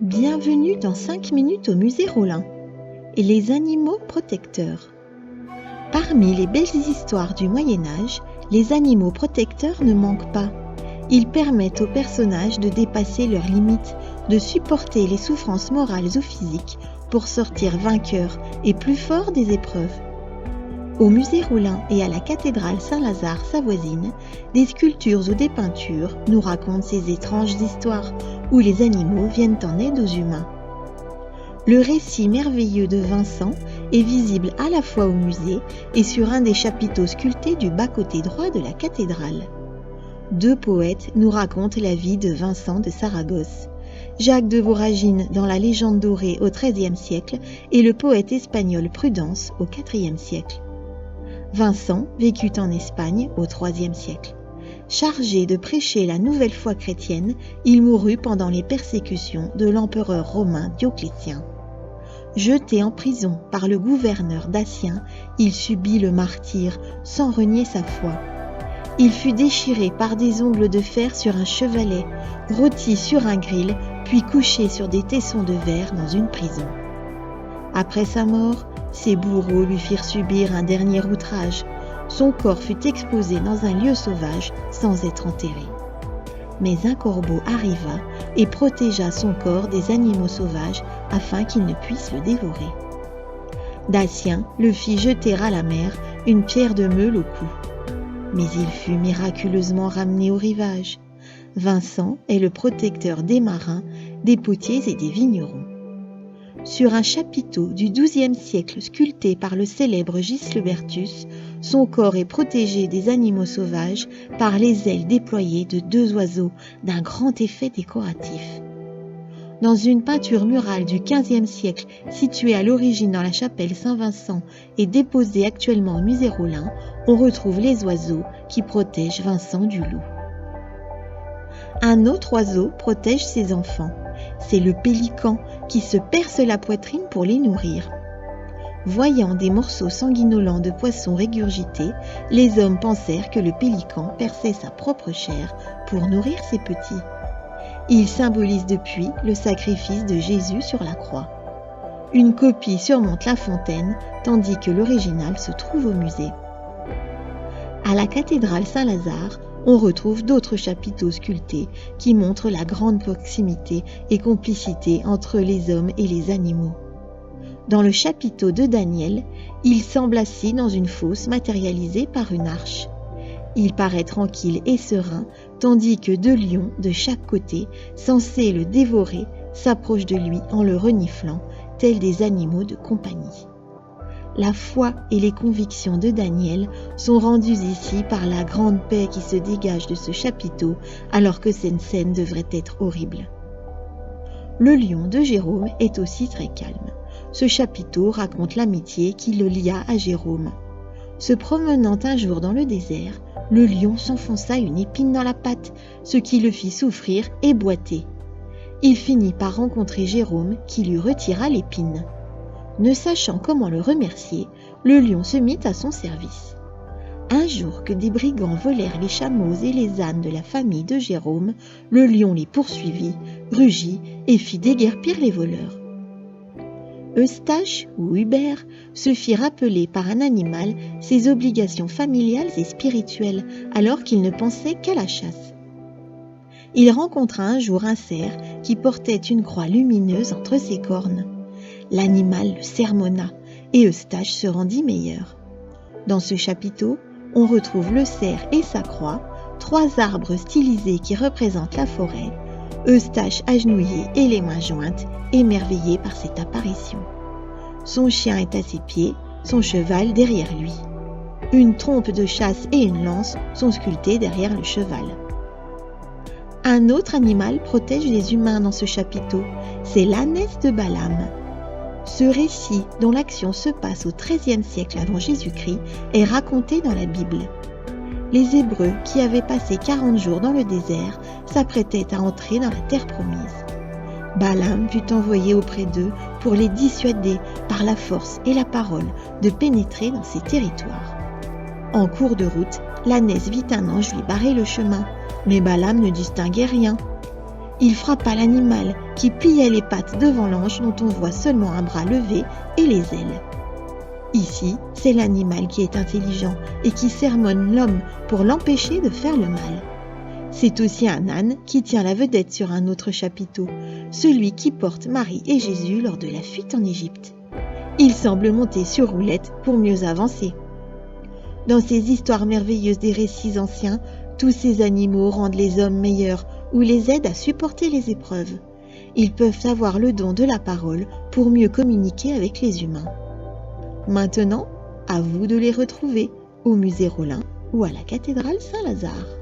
Bienvenue dans 5 minutes au musée Rolin et les animaux protecteurs. Parmi les belles histoires du Moyen-Âge, les animaux protecteurs ne manquent pas. Ils permettent aux personnages de dépasser leurs limites, de supporter les souffrances morales ou physiques pour sortir vainqueurs et plus forts des épreuves. Au musée Rolin et à la cathédrale Saint-Lazare sa voisine, des sculptures ou des peintures nous racontent ces étranges histoires où les animaux viennent en aide aux humains. Le récit merveilleux de Vincent est visible à la fois au musée et sur un des chapiteaux sculptés du bas-côté droit de la cathédrale. Deux poètes nous racontent la vie de Vincent de Saragosse. Jacques de Voragine dans la légende dorée au XIIIe siècle et le poète espagnol Prudence au IVe siècle. Vincent vécut en Espagne au IIIe siècle. Chargé de prêcher la nouvelle foi chrétienne, il mourut pendant les persécutions de l'empereur romain Dioclétien. Jeté en prison par le gouverneur Datien, il subit le martyre sans renier sa foi. Il fut déchiré par des ongles de fer sur un chevalet, rôti sur un gril, puis couché sur des tessons de verre dans une prison. Après sa mort, ses bourreaux lui firent subir un dernier outrage. Son corps fut exposé dans un lieu sauvage sans être enterré. Mais un corbeau arriva et protégea son corps des animaux sauvages afin qu'ils ne puissent le dévorer. Datien le fit jeter à la mer une pierre de meule au cou. Mais il fut miraculeusement ramené au rivage. Vincent est le protecteur des marins, des potiers et des vignerons. Sur un chapiteau du XIIe siècle sculpté par le célèbre Gilbert-Bertus, son corps est protégé des animaux sauvages par les ailes déployées de deux oiseaux d'un grand effet décoratif. Dans une peinture murale du XVe siècle située à l'origine dans la chapelle Saint-Vincent et déposée actuellement au musée Rolin, on retrouve les oiseaux qui protègent Vincent du loup. Un autre oiseau protège ses enfants. C'est le pélican qui se perce la poitrine pour les nourrir. Voyant des morceaux sanguinolents de poissons régurgités, les hommes pensèrent que le pélican perçait sa propre chair pour nourrir ses petits. Il symbolise depuis le sacrifice de Jésus sur la croix. Une copie surmonte la fontaine, tandis que l'original se trouve au musée. À la cathédrale Saint-Lazare, on retrouve d'autres chapiteaux sculptés qui montrent la grande proximité et complicité entre les hommes et les animaux. Dans le chapiteau de Daniel, il semble assis dans une fosse matérialisée par une arche. Il paraît tranquille et serein, tandis que deux lions de chaque côté, censés le dévorer, s'approchent de lui en le reniflant, tels des animaux de compagnie. La foi et les convictions de Daniel sont rendues ici par la grande paix qui se dégage de ce chapiteau, alors que cette scène devrait être horrible. Le lion de Jérôme est aussi très calme. Ce chapiteau raconte l'amitié qui le lia à Jérôme. Se promenant un jour dans le désert, le lion s'enfonça une épine dans la patte, ce qui le fit souffrir et boiter. Il finit par rencontrer Jérôme qui lui retira l'épine. Ne sachant comment le remercier, le lion se mit à son service. Un jour que des brigands volèrent les chameaux et les ânes de la famille de Jérôme, le lion les poursuivit, rugit et fit déguerpir les voleurs. Eustache ou Hubert se fit rappeler par un animal ses obligations familiales et spirituelles alors qu'il ne pensait qu'à la chasse. Il rencontra un jour un cerf qui portait une croix lumineuse entre ses cornes. L'animal le sermonna et Eustache se rendit meilleur. Dans ce chapiteau, on retrouve le cerf et sa croix, trois arbres stylisés qui représentent la forêt, Eustache agenouillé et les mains jointes, émerveillé par cette apparition. Son chien est à ses pieds, son cheval derrière lui. Une trompe de chasse et une lance sont sculptées derrière le cheval. Un autre animal protège les humains dans ce chapiteau, c'est l'ânesse de Balaam. Ce récit, dont l'action se passe au XIIIe siècle avant Jésus-Christ, est raconté dans la Bible. Les Hébreux, qui avaient passé 40 jours dans le désert, s'apprêtaient à entrer dans la terre promise. Balaam fut envoyé auprès d'eux pour les dissuader par la force et la parole de pénétrer dans ces territoires. En cours de route, l'ânesse vit un ange lui barrer le chemin, mais Balaam ne distinguait rien. Il frappa l'animal qui pliait les pattes devant l'ange dont on voit seulement un bras levé et les ailes. Ici, c'est l'animal qui est intelligent et qui sermonne l'homme pour l'empêcher de faire le mal. C'est aussi un âne qui tient la vedette sur un autre chapiteau, celui qui porte Marie et Jésus lors de la fuite en Égypte. Il semble monter sur roulette pour mieux avancer. Dans ces histoires merveilleuses des récits anciens, tous ces animaux rendent les hommes meilleurs ou les aident à supporter les épreuves. Ils peuvent avoir le don de la parole pour mieux communiquer avec les humains. Maintenant, à vous de les retrouver au musée Rolin ou à la cathédrale Saint-Lazare.